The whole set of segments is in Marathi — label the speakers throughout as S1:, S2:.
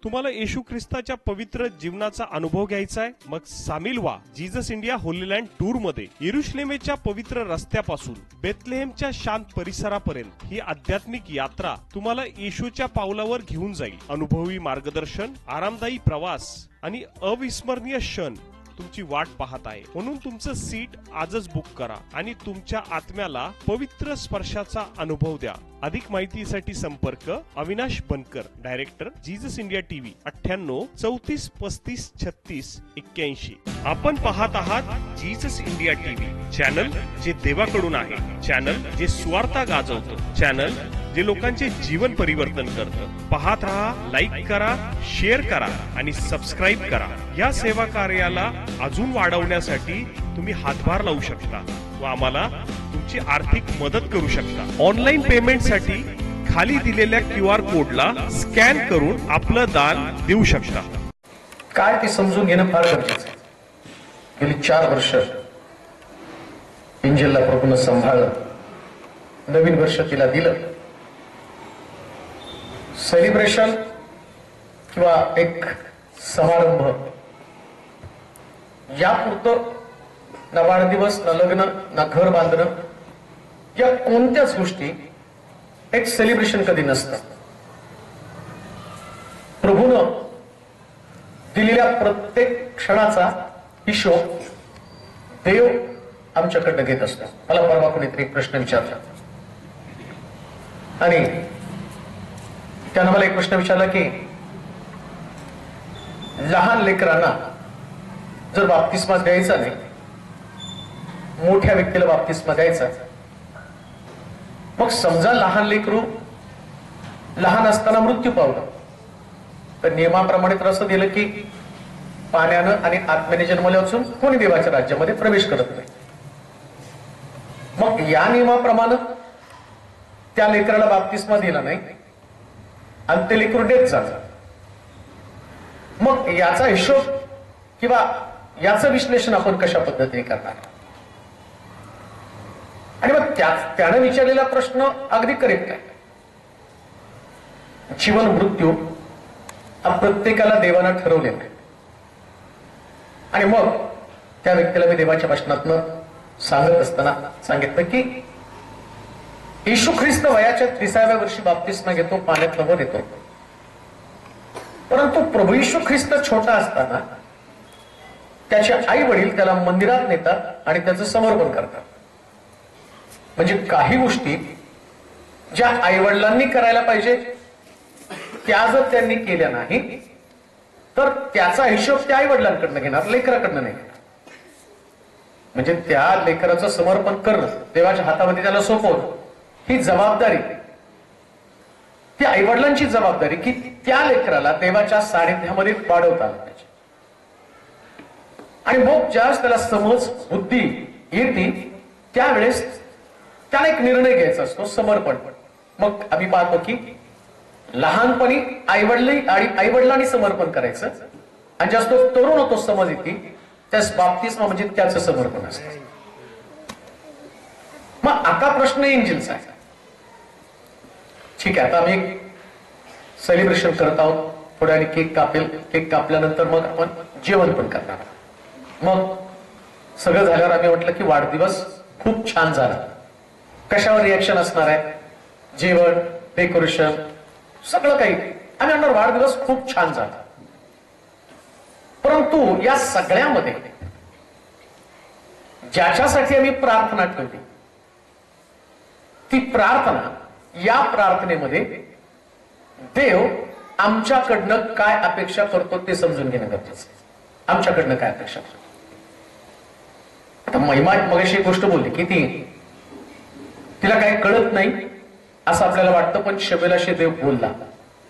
S1: तुम्हाला येशू ख्रिस्ताच्या पवित्र जीवनाचा अनुभव घ्यायचा आहे? मग सामील व्हा Jesus India Holy land tour मध्ये. यरुशलेमेच्या पवित्र रस्त्यापासून बेथलेहेमच्या शांत परिसरापर्यंत ही आध्यात्मिक यात्रा तुम्हाला येशूच्या पावलावर घेऊन जाईल. अनुभवी मार्गदर्शन, आरामदायी प्रवास आणि अविस्मरणीय क्षण तुमची वाट पाहत आहे. म्हणून तुमचं सीट आजच बुक करा आणि तुमच्या आत्म्याला पवित्र स्पर्शाचा अनुभव द्या. अधिक माहितीसाठी संपर्क अविनाश बनकर, डायरेक्टर जीसस इंडिया टीव्ही, 98 34 35 36 81. आपण पाहत आहात जीसस इंडिया टीव्ही, चॅनल जे देवाकडून आहे, चॅनल जे सुवार्ता गाजवतं, चॅनल जे लोकांचे जीवन परिवर्तन करतं. पाहत रहा, लाईक करा, शेअर करा आणि सबस्क्राईब करा. या सेवा कार्याला अजून वाढवण्यासाठी तुम्ही हातभार लावू शकता व आम्हाला तुमची आर्थिक मदत करू शकता. ऑनलाईन पेमेंटसाठी खाली दिलेल्या QR कोडला स्कॅन करून आपलं दान देऊ शकता.
S2: काय ते समजून घेणं फार गरजेचं आहे. गेली 4 वर्ष एंजलला प्रभूनं सांभाळलं, नवीन वर्ष तिला दिलं. सेलिब्रेशन किंवा एक समारंभ यापुरतं ना वाढदिवस, ना लग्न, ना घर बांधणं, या कोणत्याच गोष्टी एक सेलिब्रेशन कधी नसतं. प्रभूनं दिलेल्या प्रत्येक क्षणाचा हिशोब देव आमच्याकडनं घेत असतो. मला परवा कोणीतरी एक प्रश्न विचारला आणि त्यानं मला एक प्रश्न विचारला की लहान लेकरांना जर बाप्तिस्मा द्यायचा नाही, मोठ्या व्यक्तीला बाप्तिस्मा द्यायचा, मग समजा लहान लेकरू लहान असताना मृत्यू पावलं तर नियमाप्रमाणे तर असं दिलं की पाण्यानं आणि आत्म्याने जन्मले असून कोणी देवाच्या राज्यामध्ये प्रवेश करत नाही. मग या नियमाप्रमाणे त्या लेकराला बाप्तिस्मा दिला नाही आणि ते लेकरू डेथ झालं. मग याचा हिशोब किंवा याचं विश्लेषण आपण कशा पद्धतीने करणार? आणि मग त्यानं विचारलेला प्रश्न अगदी करेक्ट आहे. जीवन मृत्यू हा प्रत्येकाला देवानं ठरवलेला आहे. आणि मग त्या व्यक्तीला मी देवाच्या भाषणातनं सांगत असताना सांगितलं की येशू ख्रिस्त वयाच्या 30व्या वर्षी बाप्तिस्मा घेतो, पाण्यात वर येतो. परंतु प्रभू येशू ख्रिस्त छोटा असताना त्याचे आई वडील त्याला मंदिरात नेतात आणि त्याचं समर्पण करतात. म्हणजे काही गोष्टी ज्या आई वडिलांनी करायला पाहिजे त्या जर त्यांनी केल्या नाही तर त्याचा हिशोब त्या आई वडिलांकडनं घेणार, लेकराकडनं नाही घेणार. म्हणजे त्या लेकराचं समर्पण करणं, देवाच्या हातामध्ये त्याला सोपवणं, ही जबाबदारी, ती आई वडिलांची जबाबदारी की त्या लेकराला देवाच्या सानिध्यामध्ये वाढवता आलं पाहिजे. आणि मग ज्यावेळेस त्याला समज बुद्धी येते त्यावेळेस त्याला एक निर्णय घ्यायचा असतो, समर्पण. मग आम्ही पाहतो की लहानपणी आई वडिलांनी समर्पण करायचं आणि जास्त तरुण होतो, समज येते त्यास बाप्तिस्मा म्हणजे त्याचं समर्पण असतं. मग आता प्रश्न एंजलचा आहे. ठीक आहे, आता आम्ही सेलिब्रेशन करत आहोत, थोड्या केक कापेल, केक कापल्यानंतर मग आपण जेवण पण करणार. मग सगळं झाल्यावर आम्ही म्हटलं की वाढदिवस खूप छान झाला. कशावर रिॲक्शन असणार आहे? जेवण, डेकोरेशन, सगळं काही. आम्ही म्हणणार वाढदिवस खूप छान झाला. परंतु या सगळ्यामध्ये ज्याच्यासाठी आम्ही प्रार्थना ठेवली ती प्रार्थना, या प्रार्थनेमध्ये देव आमच्याकडनं काय अपेक्षा करतो ते समजून घेणं गरजेचं आहे. आमच्याकडनं काय अपेक्षा करतो? आता महिमा मगाशी एक गोष्ट बोलली की तिला काही कळत नाही असं आपल्याला वाटतं, पण शबेलाशी देव बोलला,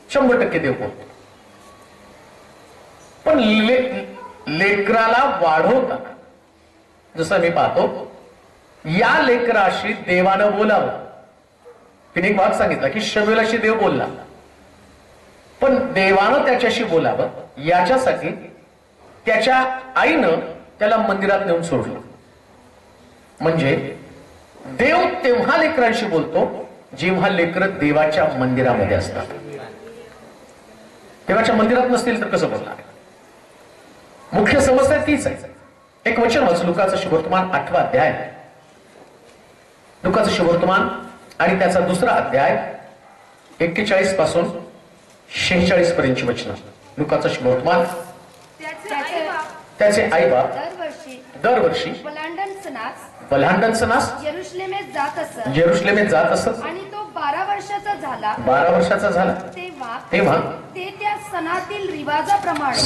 S2: 100% देव बोलतो. पण लेकराला वाढवताना जसं मी पाहतो या लेकराशी देवानं बोलावं. तिने एक भाग सांगितला की शबेलाशी देव बोलला, पण देवानं त्याच्याशी बोलावं याच्यासाठी त्याच्या आईनं त्याला मंदिरात नेऊन सोडलं. म्हणजे देव तेव्हा लेकरांशी बोलतो जेव्हा लेकर देवाच्या मंदिरामध्ये असतात. देवाच्या मंदिरात नसतील तर कसं बोलणार? मुख्य समस्या तीच आहे. एक वचन वाच, लुकाचं शुभवर्तमान 8वा अध्याय, लुकाचं शुभवर्तमान आणि त्याचा 2रा अध्याय 41 पासून 46 पर्यंतची वचन. लुकाचं शुभवर्तमान. त्याचे आई बाप दरवर्षी वल्हांडण सणास
S3: यरुशलेमेत जात असत
S2: आणि
S3: तो 12 वर्षाचा झाला.
S2: 12 वर्षाचा झाला तेव्हा
S3: ते त्या सणातील रिवाजाप्रमाणे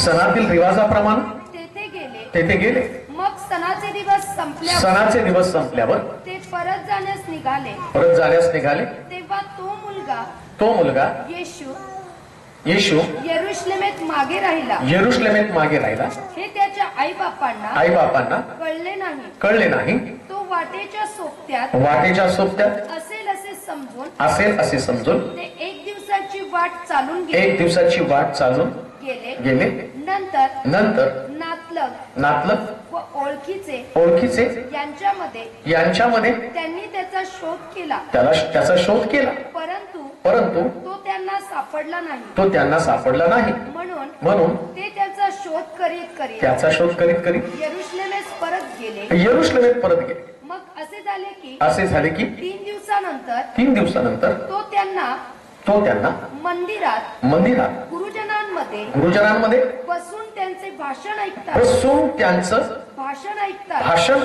S2: तेथे गेले.
S3: मग सणाचे दिवस संपल्यावर
S2: ते
S3: परत जाण्यास निघाले. तेव्हा
S2: तो मुलगा येशू
S3: यरुशलेमेत मागे राहिला.
S2: हे
S3: त्याच्या आई
S2: बापांना कळले नाही.
S3: तो वाटेच्या सोबत्यात असेल असे समजून ते एक दिवसाची वाट चालून गेले. नंतर नातलग
S2: व
S3: ओळखीचे
S2: यांच्यामध्ये
S3: त्यांनी त्याचा
S2: त्याचा शोध केला. परंतु
S3: तो त्यांना सापडला नाही. म्हणून ते त्याचा शोध करीत यरुशलेमेत परत गेले. मग असे झाले की 3 दिवसानंतर तो त्यांना मंदिरात गुरुजनांमध्ये बसून त्यांचे भाषण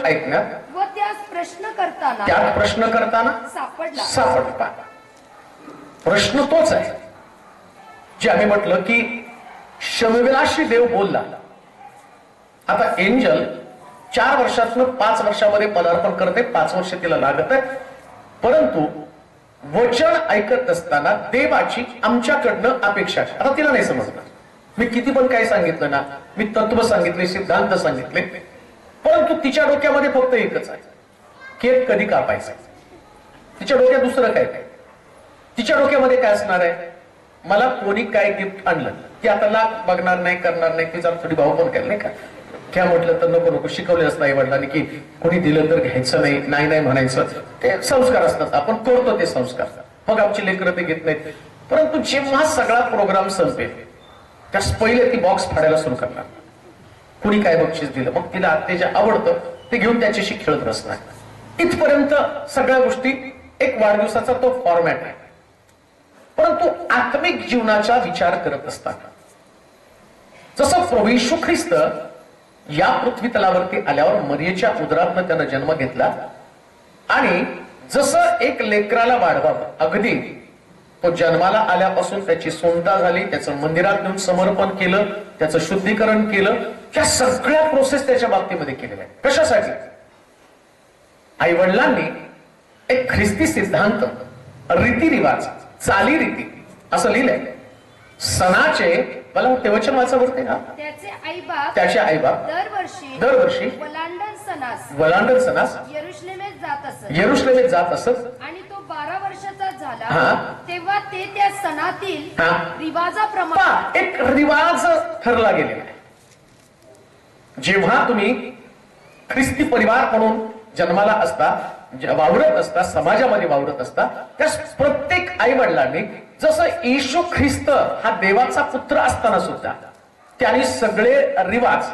S3: ऐकण्यात व त्यास प्रश्न करताना
S2: सापडला. प्रश्न तोच आहे जे आम्ही म्हटलं की शमवेलाशी देव बोलला. आता एंजल 4 वर्षातून 5 वर्षामध्ये पदार्पण करते. 5 वर्ष तिला लागत आहे. परंतु वचन ऐकत असताना देवाची आमच्याकडनं अपेक्षा. आता तिला नाही समजणार. मी किती पण काय सांगितलं ना, मी तत्व सांगितले, सिद्धांत सांगितले, परंतु तिच्या डोक्यामध्ये फक्त एकच आहे, केक कधी कापायचा. तिच्या डोक्यात दुसरं काय काय. तिच्या डोक्यामध्ये काय असणार आहे, मला कोणी काय गिफ्ट आणलं की आता लाग बघणार नाही, करणार नाही. तिचा थोडी भाऊ पण केलं नाही का, क्या म्हटलं तर नको शिकवले असतं आई वडिलांनी की कोणी दिलं तर घ्यायचं नाही म्हणायचं. ते संस्कार असतात, आपण करतो ते संस्कार. मग आमची लेकरं ते घेत नाहीत. परंतु जेव्हा सगळा प्रोग्राम संपेल त्यास पहिले ती बॉक्स फाडायला सुरू करणार. कुणी काय बक्षीस दिलं, मग तिला ते जे आवडतं ते घेऊन त्याच्याशी खेळत बसणार. इथपर्यंत सगळ्या गोष्टी एक वाढदिवसाचा तो फॉर्मॅट आहे. परंतु आत्मिक जीवनाचा विचार करत असताना जसं प्रभू येशू ख्रिस्त या पृथ्वी तलावरती आल्यावर मरियेच्या उदरातनं त्यानं जन्म घेतला आणि जसं एक लेकराला वाढवावं, अगदी तो जन्माला आल्यापासून त्याची सोंता झाली, त्याचं मंदिरात नेऊन समर्पण केलं, त्याचं शुद्धीकरण केलं, या सगळ्या प्रोसेस त्याच्या बाबतीमध्ये केलेल्या आहेत. कशासाठी? आई वडिलांनी एक ख्रिस्ती सिद्धांत, रीतिरिवाज, चालीरीती असं लिहिलंय. सणाचे मला ते वचन वाचावरते ना, त्याचे आई बाप दरवर्षी वलांडण सणास यरुशलेमेत जात असत
S3: आणि तो 12 वर्षाचा झाला तेव्हा ते त्या सणातील रिवाजाप्रमाणे
S2: एक रिवाज ठरला गेलेला आहे. जेव्हा तुम्ही ख्रिस्ती परिवार म्हणून जन्माला असता, वावरत असता, समाजामध्ये वावरत असता, त्या प्रत्येक आई वडिलांनी जसं येशू ख्रिस्त हा देवाचा पुत्र असताना सुद्धा त्यांनी सगळे रिवाज,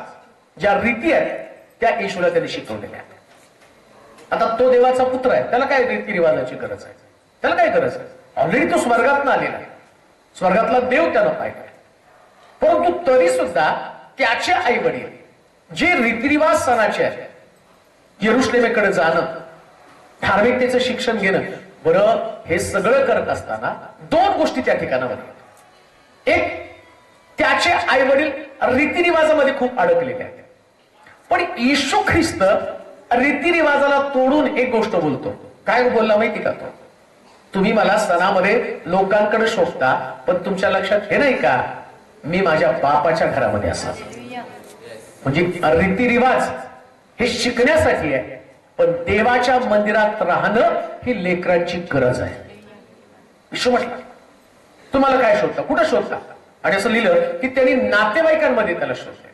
S2: ज्या रीती आहेत त्या येशूला त्यांनी शिकवलेल्या आहेत. आता तो देवाचा पुत्र आहे, त्याला काय रीती रिवाजाची गरज आहे? त्याला काय गरज आहे? ऑलरेडी तो स्वर्गातनं आलेला आहे, स्वर्गातला देव त्यानं पाहिजे. परंतु तरी सुद्धा त्याचे आई वडील जे रीतिरिवाज सणाचे आहेत, यरुशलेमेकडे जाणं, धार्मिकतेचं शिक्षण घेणं, बरं हे सगळं करत असताना 2 गोष्टी त्या ठिकाणामध्ये. एक, त्याचे आई वडील रीतिरिवाजामध्ये खूप अडकलेले आहेत. पण येशू ख्रिस्त रीतिरिवाजाला तोडून एक गोष्ट बोलतो. काय बोलला माहिती का तो? तुम्ही मला सणामध्ये लोकांकडे शोधता, पण तुमच्या लक्षात हे नाही का मी माझ्या बापाच्या घरामध्ये असा. म्हणजे रीतिरिवाज हे शिकण्यासाठी आहे, पण देवाच्या मंदिरात राहणं ही लेकरांची गरज आहे. विष्णू म्हटलं तुम्हाला काय शोधता, कुठं शोधता? आणि असं लिहिलं की त्यांनी नातेवाईकांमध्ये त्याला शोधले.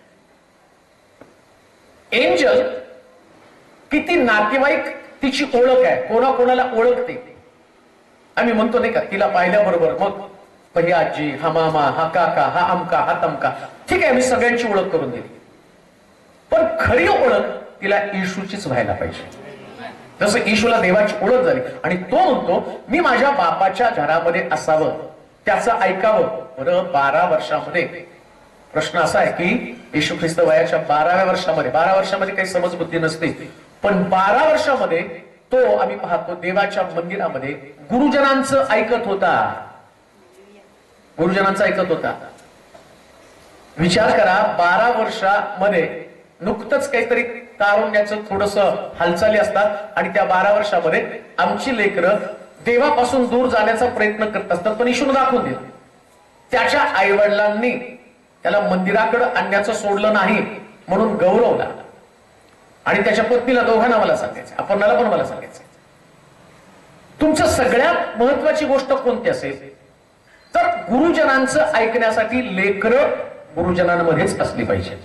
S2: एंजल किती नातेवाईक तिची ओळख आहे, कोणाकोणाला ओळखते. आम्ही म्हणतो नाही का, तिला पाहिल्याबरोबर मग ही आजी, हा मामा, हा काका, हा अमका, हा तमका. ठीक आहे, मी सगळ्यांची ओळख करून दिली, पण खरी ओळख तिला येशूचीच व्हायला पाहिजे. जसं येशूला देवाची ओळख झाली आणि तो म्हणतो मी माझ्या बापाच्या घरामध्ये असावं, त्याचं ऐकावं. बरं, 12 वर्षामध्ये प्रश्न असा आहे की येशू ख्रिस्त वयाच्या 12व्या वर्षामध्ये, 12 वर्षामध्ये काही समजबुद्धी नसते, पण 12 वर्षामध्ये तो आम्ही पाहतो देवाच्या मंदिरामध्ये गुरुजनांचं ऐकत होता. गुरुजनांचं ऐकत होता. विचार करा, 12 वर्षामध्ये नुकतंच काहीतरी तारुण्याचं थोडस हालचाली असतात आणि त्या 12 वर्षामध्ये आमची लेकरं देवापासून दूर जाण्याचा प्रयत्न करत असतात. पण येशूने दाखवून दिलं, त्याच्या आई वडिलांनी त्याला मंदिराकडे आणण्याचं सोडलं नाही म्हणून गौरवला. आणि त्याच्या पत्नीला, दोघांना मला सांगायचं, अपर्णाला पण मला सांगायचं, तुमचं सगळ्यात महत्वाची गोष्ट कोणती असेल तर गुरुजनांचं ऐकण्यासाठी लेकरं गुरुजनांमध्येच असली पाहिजे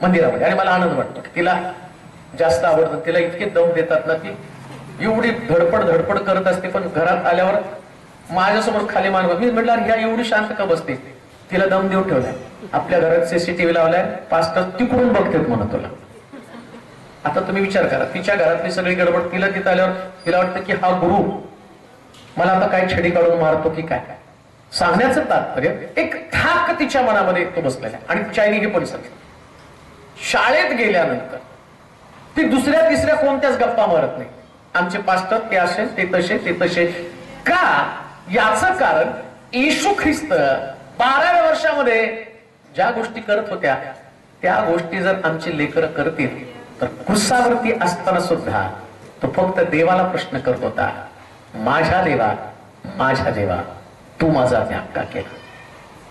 S2: मंदिरामध्ये. आणि मला आनंद वाटतो की तिला जास्त आवडतं, तिला इतके दम देतात ना, ती एवढी धडपड करत असते, पण घरात आल्यावर माझ्यासमोर खाली मान. मी म्हटलं ह्या एवढी शांत का बसते, तिला दम देऊन ठेवलाय. आपल्या घरात सीसीटीव्ही लावलाय, पास्टर तिकडून बघतेत म्हणत तुला. आता तुम्ही विचार करा, तिच्या घरातली सगळी गडबड, तिला तिथं आल्यावर तिला वाटतं की हा गुरु मला आता काय छडी काढून मारतो की काय. सांगण्याचं तात्पर्य एक थाक तिच्या मनामध्ये तो बसलेला आहे. आणि चायनी हे पण सांगितलं, शाळेत गेल्यानंतर ती दुसऱ्या तिसऱ्या कोणत्याच गप्पा मारत नाही. आमचे पास्टर ते असे, ते तसे, ते तसे. का? याचं कारण येशू ख्रिस्त 12व्या वर्षामध्ये ज्या गोष्टी करत होत्या त्या गोष्टी जर आमची लेकरं करतील तर क्रुसावरती असताना सुद्धा तो फक्त देवाला प्रश्न करत होता, माझ्या देवा, माझ्या देवा, तू माझा त्याग का केला.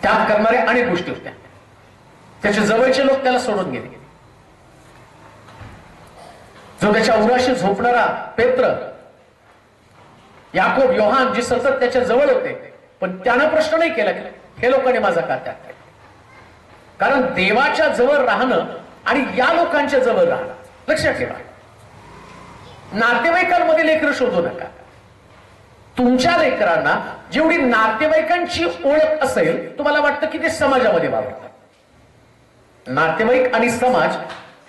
S2: त्याग करणाऱ्या अनेक गोष्टी होत्या. त्याचे जवळचे लोक त्याला सोडून गेले. जो त्याच्या उराशी झोपणारा पेत्र, याकोब, योहान, जे सतत त्याच्या जवळ होते, पण त्यानं प्रश्न नाही केला की हे लोकांनी माझा का त्याग केला. कारण देवाच्या जवळ राहणं आणि या लोकांच्या जवळ राहणं, लक्षात ठेवा, नातेवाईकांमध्ये लेकरं शोधू नका. तुमच्या लेकरांना जेवढी नातेवाईकांची ओळख असेल, तुम्हाला वाटतं की ते समाजामध्ये वावरतात. नातेवाईक आणि समाज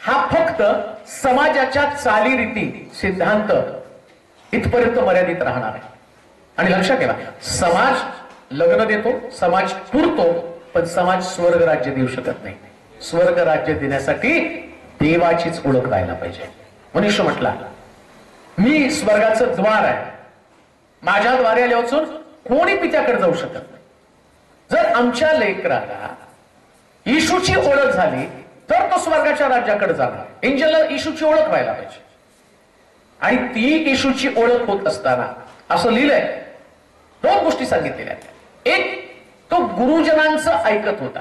S2: हा फक्त समाजाच्या चालीरीती, सिद्धांत इथपर्यंत मर्यादित राहणार आहे. आणि लक्षात ठेवा, समाज लग्न देतो, समाज पुरतो, पण समाज स्वर्ग राज्य देऊ शकत नाही. स्वर्ग राज्य देण्यासाठी देवाचीच ओळख व्हायला पाहिजे. मनुष्य म्हटला, मी स्वर्गाचं द्वार आहे, माझ्या द्वारे आले वाचून कोणी पित्याकडे जाऊ शकत नाही. जर आमच्या लेकराला येशूची ओळख झाली तर तो स्वर्गाच्या राज्याकडे जाणार. एंजलला येशूची ओळख व्हायला पाहिजे. आणि ती येशूची ओळख होत असताना असं लिहिलंय, 2 गोष्टी सांगितलेल्या. एक, तो गुरुजनांचं ऐकत होता.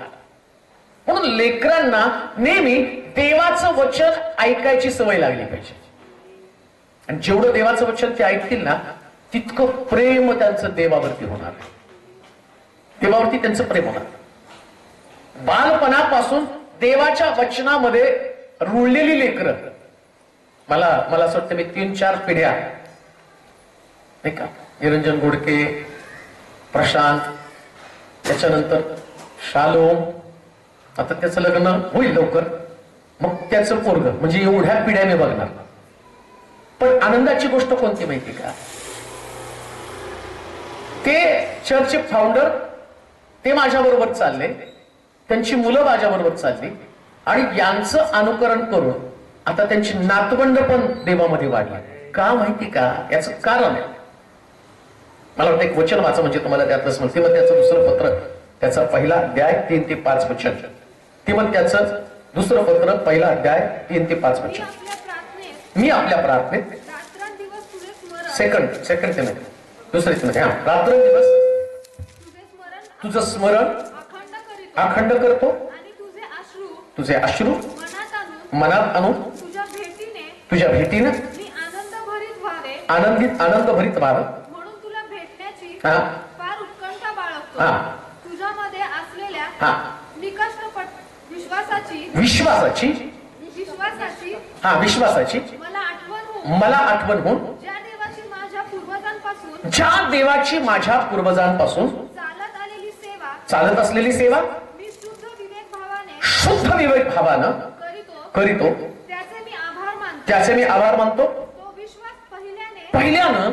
S2: म्हणून लेकरांना नेहमी देवाचं वचन ऐकायची सवय लागली पाहिजे. आणि जेवढं देवाचं वचन ते ऐकतील ना, तितकं प्रेम त्यांचं देवावरती होणार. देवावरती त्यांचं प्रेम होणार. बालपणापासून देवाच्या वचनामध्ये रुळलेली लेकरं, मला असं वाटतं मी 3-4 पिढ्या नाही का, निरंजन गोडके, प्रशांत, त्याच्यानंतर शालोम, आता त्याचं लग्न होईल लवकर, मग त्याचं पोरग, म्हणजे एवढ्या पिढ्या मी बघणार. पण आनंदाची गोष्ट कोणती माहिती का, ते चर्चचे फाउंडर ते माझ्या बरोबर चालले, त्यांची मुलं माझ्या बरोबर चालली, आणि यांचं अनुकरण करून आता त्यांची नातवंड पण देवामध्ये वाढली. का माहिती का? याचं कारण मला वाटतं एक वचन वाचा, म्हणजे तुम्हाला त्यातलं समजते. मग त्याचं दुसरं पत्र, त्याचा पहिला अध्याय 3 ते 5 वचन. ते मग त्याचं दुसरं पत्र, पहिला अध्याय 3 ते 5 वचन. मी आपल्या प्रार्थनेत सेकंड ते नाही, दुसरे ते नाही, रात्रंदिवस तुझं स्मरण अखंड करतो, तुझे अश्रू मनात आणून तुझ्या भेटीने आनंदभरीत व्हावं,
S3: म्हणून तुला भेटण्याची
S2: हा
S3: फार उत्कंठा बाळगतो.
S2: हा
S3: तुझ्यामध्ये असलेल्या
S2: हा
S3: निकष विश्वासाची
S2: विश्वासाची मला आठवण होऊन ज्या देवाची माझ्या पूर्वजांपासून चालत असलेली सेवा
S3: मी
S2: शुद्ध विवेक भावानं करीतो,
S3: त्याचे मी आभार मानतो.
S2: त्याचे मी आभार मानतो.
S3: तो विश्वास
S2: पहिल्यानं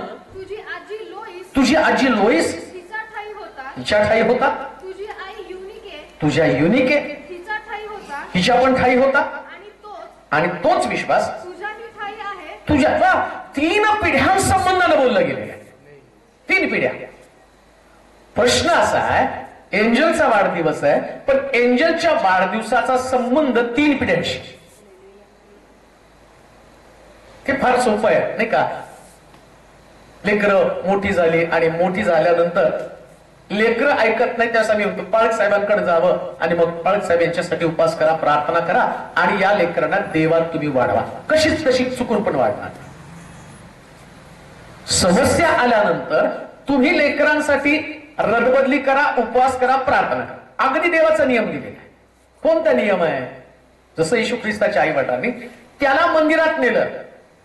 S2: तुझी आजी लोईस
S3: तिचा ठाई होता.
S2: तुझी आई युनिके
S3: तुझ्या युनिके
S2: तिचा ठाई होता.
S3: हिचा पण ठाई होता.
S2: आणि तोच विश्वास
S3: तुझ्याही ठाई आहे.
S2: तुझ्या 3 पिढ्यांसंबंधानं बोललं गेलेलं आहे. 3 पिढ्या. प्रश्न असा आहे, एंजलचा वाढदिवस आहे, पण एंजलच्या वाढदिवसाचा संबंध 3 पिढ्यांशी. ते फार सोपं आहे नाही का? लेकरं मोठी झाली आणि मोठी झाल्यानंतर लेकरं ऐकत नाही, त्यासाठी म्हणतो पाळक साहेबांकडे जावं आणि मग पाळक साहेब यांच्यासाठी उपास करा, प्रार्थना करा आणि या लेकरांना देवात तुम्ही वाढवा. कशीच तशी चुकून पण वाढणार. समस्या आल्यानंतर तुम्ही लेकरांसाठी रदबदली करा, उपवास करा, प्रार्थना करा. अगदी देवाचा नियम दिलेला आहे. कोणता नियम आहे? जसं येशू ख्रिस्ताच्या आई वडिलांनी त्याला मंदिरात नेलं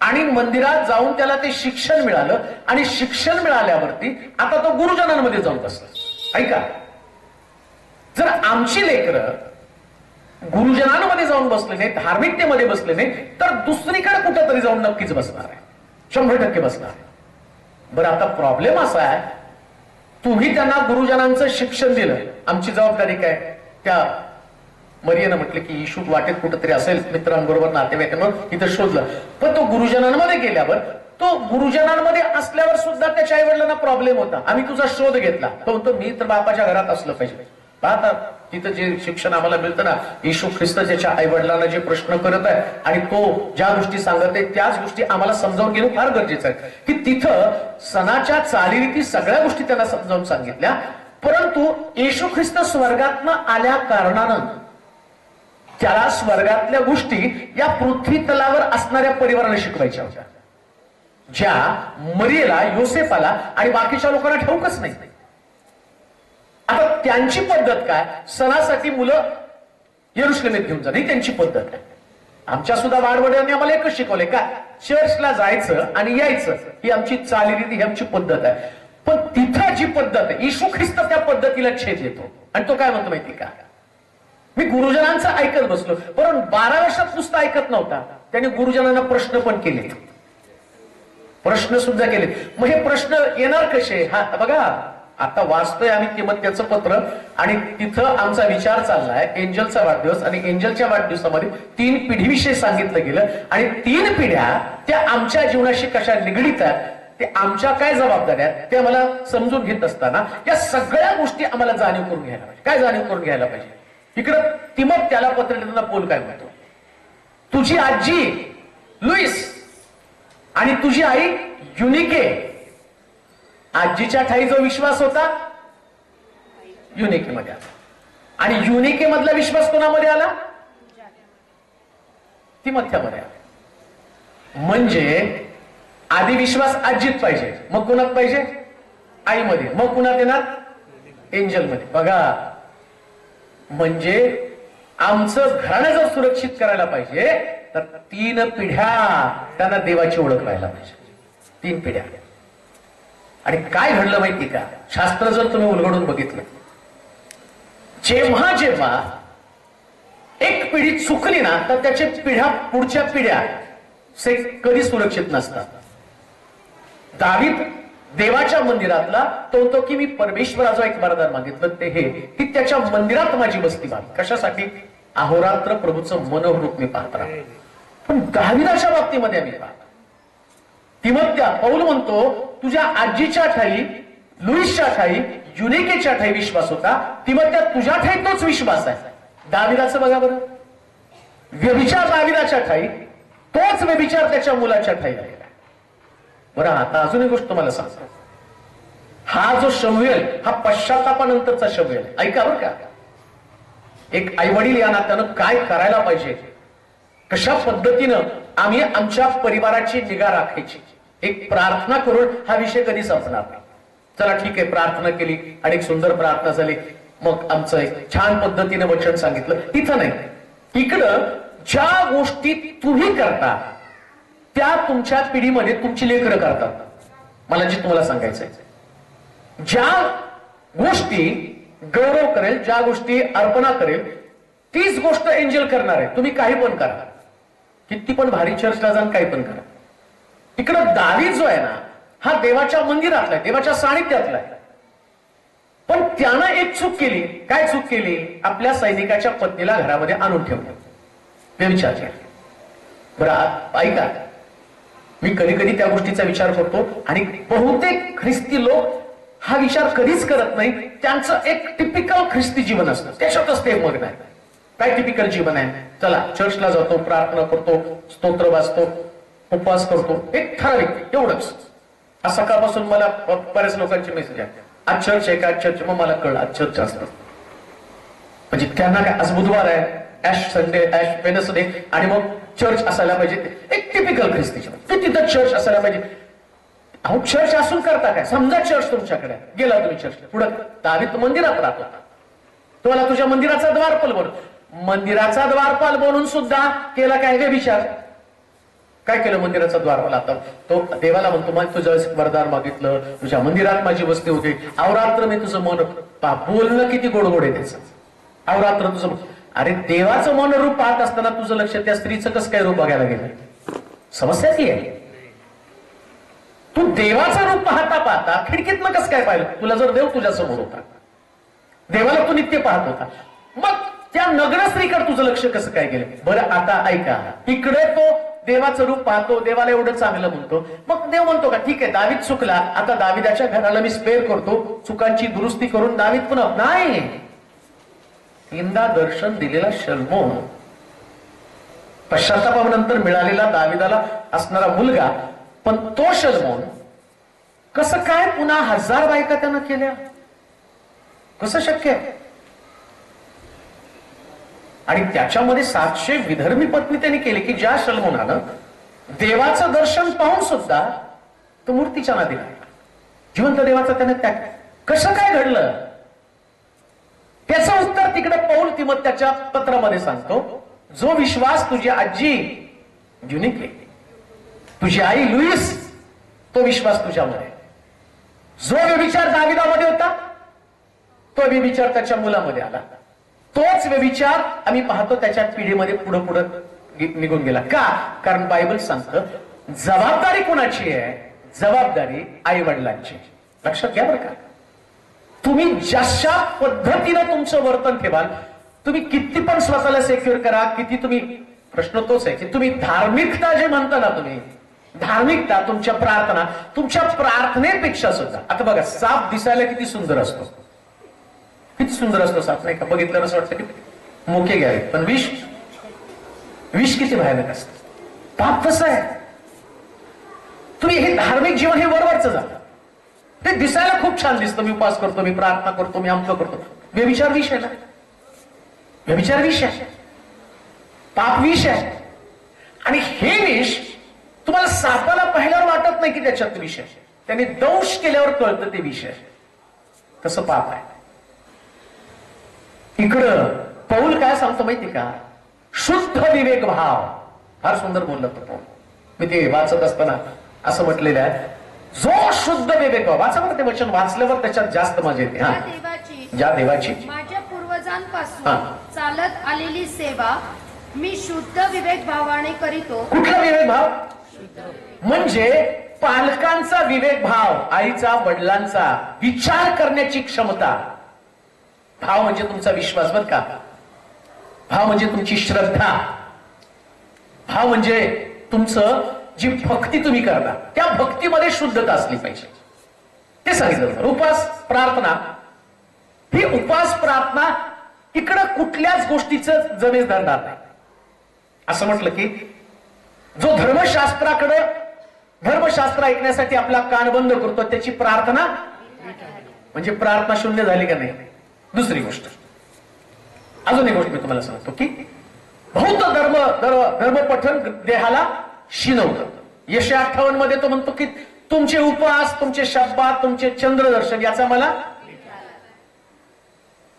S2: आणि मंदिरात जाऊन त्याला ते शिक्षण मिळालं आणि शिक्षण मिळाल्यावरती आता तो गुरुजनांमध्ये जाऊन बसला. ऐका, जर आमची लेकरं गुरुजनांमध्ये जाऊन बसले नाही, धार्मिकतेमध्ये बसले नाही, तर दुसरीकडे कुठेतरी जाऊन नक्कीच बसणार आहे. 100% बसणार आहे. बरं, आता प्रॉब्लेम असा आहे, तुम्ही त्यांना गुरुजनांचं शिक्षण दिलं, आमची जबाबदारी काय? त्या मरियेनं म्हटलं की येशू वाटेत कुठेतरी असेल, मित्रांबरोबर नातेवाईकांबरोबर इथं शोधलं. पण तो गुरुजनांमध्ये गेल्यावर, तो गुरुजनांमध्ये असल्यावर सुद्धा त्याच्या आई वडिलांना प्रॉब्लेम होता. आम्ही तुझा शोध घेतला. तो म्हणतो मी तर बापाच्या घरात असलं पाहिजे. पाहता तिथं जे शिक्षण आम्हाला मिळतं ना, येशू ख्रिस्त त्याच्या आई वडिलांना जे प्रश्न करत आहे आणि तो ज्या गोष्टी सांगत आहे त्याच गोष्टी आम्हाला समजावून घेणं फार गरजेचं आहे. की तिथं सणाच्या चालीरीती सगळ्या गोष्टी त्यांना समजावून सांगितल्या, परंतु येशू ख्रिस्त स्वर्गातनं आल्या कारणानं त्याला स्वर्गातल्या गोष्टी या पृथ्वी तलावर असणाऱ्या परिवाराला शिकवायच्या होत्या, ज्या मरियेला, योसेफाला आणि बाकीच्या लोकांना ठाऊकच नाही. आता त्यांची पद्धत काय? सणासाठी मुलं यरुशलेमेत घेऊन जाणं ही त्यांची पद्धत आहे. आमच्या सुद्धा वाडवडिलांनी आम्हाला एकच शिकवलंय, काय? चर्चला जायचं आणि यायचं ही आमची चालीरीती, ही आमची पद्धत आहे. पण तिथं जी पद्धत आहे, येशू ख्रिस्त त्या पद्धतीला छेद येतो आणि तो काय म्हणतो माहिती का? मी गुरुजनांचं ऐकत बसलो, पण 12 वर्षात नुसतं ऐकत नव्हता, त्याने गुरुजनांना प्रश्न पण केले, प्रश्न सुद्धा केले. मग हे प्रश्न येणार कसे? हा बघा, आता वाचतोय आम्ही तिमोथेचं पत्र आणि तिथं आमचा विचार चाललाय एंजलचा वाढदिवस, आणि एंजलच्या वाढदिवसामध्ये 3 पिढीविषयी सांगितलं गेलं आणि 3 पिढ्या त्या आमच्या जीवनाशी कशा निगडीत आहेत, ते आमच्या काय जबाबदाऱ्या आहेत ते आम्हाला समजून घेत असताना या सगळ्या गोष्टी आम्हाला जाणीव करून घ्यायला पाहिजे. काय जाणीव करून घ्यायला पाहिजे? इकडं तिमोथेला पत्र लिहिताना पौल काय म्हणतो? तुझी आजी लुईस आणि तुझी आई युनिके. आजीच्या ठाई जो विश्वास होता युनिकेमध्ये आला आणि युनिके मधला विश्वास कोणामध्ये आला? तिमोथेमध्ये आला. म्हणजे आधी विश्वास आजीत पाहिजे, मग कोणात पाहिजे? आईमध्ये, मग कुणात येणार? एंजलमध्ये. बघा, म्हणजे आमचं घराणं जर सुरक्षित करायला पाहिजे तर 3 पिढ्या त्यांना देवाची ओळख व्हायला पाहिजे. 3 पिढ्या. आणि काय घडलं माहिती का? शास्त्र जर तुम्ही उलगडून बघितलं, जेव्हा जेव्हा एक पिढी चुकली ना तर त्याच्या पिढ्या, पुढच्या पिढ्या कधी सुरक्षित नसतात. दावीद देवाच्या मंदिरातला तो म्हणतो की मी परमेश्वराचं एक वरदान मागितलं, ते हे की त्याच्या मंदिरात माझी बस्ती बांध. कशासाठी? अहोरात्र प्रभूचं मनोरूप मी पाहत राहतो. पण दाविदाच्या बाबतीमध्ये आम्ही पाहतो, तिमोथ्या पौल म्हणतो तुझ्या आजीच्या ठाई, लुईसच्या ठाई, युनिकेच्या ठाई विश्वास होता. तिमोथ्या तुझ्या ठाई तोच विश्वास आहे. दाविदाचं बघा बरं, व्यभिचार दाविदाच्या ठाई, तोच व्यभिचार त्याच्या मुलाच्या ठाई आहे. बरं, आता अजून एक गोष्ट तुम्हाला सांगतो. हा जो शमूएल, हा पश्चातापानंतरचा शमूएल. ऐका बरं का, एक आई वडील या नात्यानं काय करायला पाहिजे, कशा पद्धतीनं आम्ही आमच्या परिवाराची निगा राखायची. एक प्रार्थना करून हा विषय कधी संपणार नाही. चला ठीक आहे, प्रार्थना केली आणि एक सुंदर प्रार्थना झाली, मग आमचं एक छान पद्धतीने वचन सांगितलं. इथं नाही, इकडं ज्या गोष्टी तुम्ही करता त्या तुमच्या पिढीमध्ये तुमची लेकरं करतात. मला जे तुम्हाला सांगायचंय, ज्या गोष्टी गौरव करेल, ज्या गोष्टी अर्पणा करेल, तीच गोष्ट एंजल करणार आहे. तुम्ही काही पण करा, किती पण भारी चर्चला जाऊन काही पण करा. इकडं दावीद जो आहे ना, हा देवाच्या मंदिरातला आहे, देवाच्या सानिध्यातला आहे. पण त्यानं एक चूक केली. काय चूक केली? आपल्या सैनिकाच्या पत्नीला घरामध्ये आणून ठेवलं, व्यभिचार केला. बरं ऐका, मी कधी कधी त्या गोष्टीचा विचार करतो आणि बहुतेक ख्रिस्ती लोक हा विचार कधीच करत नाही. त्यांचं एक टिपिकल ख्रिस्ती जीवन असतं, त्याच्यातच ते मग्न आहे. काय टिपिकल जीवन आहे? चला चर्चला जातो, प्रार्थना करतो, स्तोत्र वाचतो, उपवास करतो, एक ठराविक एवढंच. आज सकाळपासून मला बऱ्याच लोकांचे मेसेज आहे, आज चर्च आहे का, आज चर्च. मग मला कळलं आज चर्च असतं. म्हणजे त्यांना काय, आज बुधवार आहे, ऍश संडे, ऍश वेडनेसडे, आणि मग चर्च असायला पाहिजे. एक टिपिकल ख्रिस्ती जीवन, की तिथं चर्च असायला पाहिजे. अहो चर्च असून करता काय? समजा चर्च तुमच्याकडे गेला, तुम्ही चर्चला, पुढे दावीद मंदिरात राहतो, तुम्हाला तुझ्या मंदिराचा द्वारपाल बनव. मंदिराचा द्वारपाल बनून सुद्धा केला काय व्यभिचार? काय केलं मंदिराचा द्वारपाल? आता तो देवाला म्हणतो, मग तुझं वरदान मागितलं, तुझ्या मंदिरात माझी वस्ती होते, अवरात्र मी तुझं मन, बोलणं किती गोडगोड आहे त्याचं, अवरात्र तुझं. अरे देवाचं मन रूप पाहत असताना तुझं लक्ष त्या स्त्रीचं कसं काय रूप बघायला गेलं? समस्या ती आहे. तू देवाचं रूप पाहता पाहता खिडकीतनं कसं काय पाहिलं? तुला जर देव तुझ्या समोर होता, देवाला तू नित्य पाहत होता, मग त्या नग्न स्त्रीकडे तुझं लक्ष कसं काय गेलं? बरं आता ऐका, इकडे तो देवाचं रूप पाहतो, देवाला एवढं चांगलं म्हणतो, मग देव म्हणतो का ठीक आहे दावीद चुकला, आता दाविदाच्या घराला मी स्पेअर करतो, चुकांची दुरुस्ती करून दावीद पुन्हा. नाही, तीनदा दर्शन दिलेला शल्मोन, पश्चातापानंतर मिळालेला दाविदाला असणारा मुलगा, पण तो शल्मोन कसं काय पुन्हा 1000 बायका त्यानं केल्या? कसं शक्य आहे? आणि त्याच्यामध्ये 700 विधर्मी पत्नी त्यांनी केली, की ज्या शल्मोनानं देवाचं दर्शन पाहून सुद्धा तो मूर्तीच्या नादी लागला. जिवंत देवाचा त्याने त्याग. कसं काय घडलं? त्याचं उत्तर तिकडे पौल तिमोथेच्या पत्रामध्ये सांगतो. जो विश्वास तुझी आजी युनिके, तुझी आई लुईस, तो विश्वास तुझ्यामध्ये. जो व्यभिचार दाविदामध्ये होता, तो व्यभिचार त्याच्या मुलामध्ये आला. तोच व्यभिचार आम्ही पाहतो त्याच्या पिढीमध्ये पुढे पुढे निघून गेला. का? कारण बायबल सांगतं जबाबदारी कोणाची आहे? जबाबदारी आई वडिलांची. लक्षात घ्या बरं का. तुम्ही जशा पद्धतीनं तुमचं वर्तन ठेवाल, तुम्ही किती पण स्वतःला सेक्युअर करा, किती तुम्ही, प्रश्न तोच आहे की तुम्ही धार्मिकता जे म्हणता ना, तुम्ही धार्मिकता, तुमच्या प्रार्थनेपेक्षा सुद्धा. आता बघा, साप दिसायला किती सुंदर असतो, किती सुंदर असतो साप, नाही का? बघितलं असं वाटतं की मोके घ्यावे, पण विष किती भयानक असतं. पाप कसं आहे? तुम्ही हे धार्मिक जीवन हे वरवरचं झालं, ते दिसायला खूप छान दिसतं. मी उपवास करतो, मी प्रार्थना करतो, मी आमचं करतो. व्यभिचार विष आहे ना, व्यभिचार विष आहे, पाप विष आहे. आणि हे विष तुम्हाला सापाला पाहिल्यावर वाटत नाही की त्याच्यात विष आहे, त्याने दंश केल्यावर कळतं ते विष आहे. तसं पाप आहे. इकडं पौल काय सांगतो माहिती का? शुद्ध विवेक भाव. फार सुंदर बोललं तो पौल. मी ते वाचत असताना असं म्हटलेलं आहे, जो शुद्ध विवेक भाव. वाचा बरं ते वचन, वाचल्यावर त्याच्यात जास्त मजा येते. हा, ज्या देवाची
S3: माझ्या पूर्वजांपासून चालत आलेली सेवा मी शुद्ध विवेक भावाने करीतो.
S2: कुठला विवेक भाव? म्हणजे पालकांचा विवेक भाव, आईचा वडिलांचा विचार करण्याची क्षमता. भाव म्हणजे तुमचा विश्वास बर का. भाव म्हणजे तुमची श्रद्धा. भाव म्हणजे तुमचं जी भक्ती तुम्ही करता, त्या भक्तीमध्ये शुद्धता असली पाहिजे. ते सांगितलं. उपास प्रार्थना, ही उपास प्रार्थना इकडं कुठल्याच गोष्टीचं जमेस धरणार नाही. असं म्हटलं की जो धर्मशास्त्र ऐकण्यासाठी आपला कान बंद करतो, त्याची प्रार्थना म्हणजे प्रार्थना शून्य झाली का नाही. दुसरी गोष्ट, अजून एक गोष्ट मी तुम्हाला सांगतो की बहुत धर्म पठन देहाला शिनवतं. यशया 58 मध्ये तो म्हणतो की तुमचे उपवास, तुमचे शब्दात, तुमचे चंद्रदर्शन याचा मला.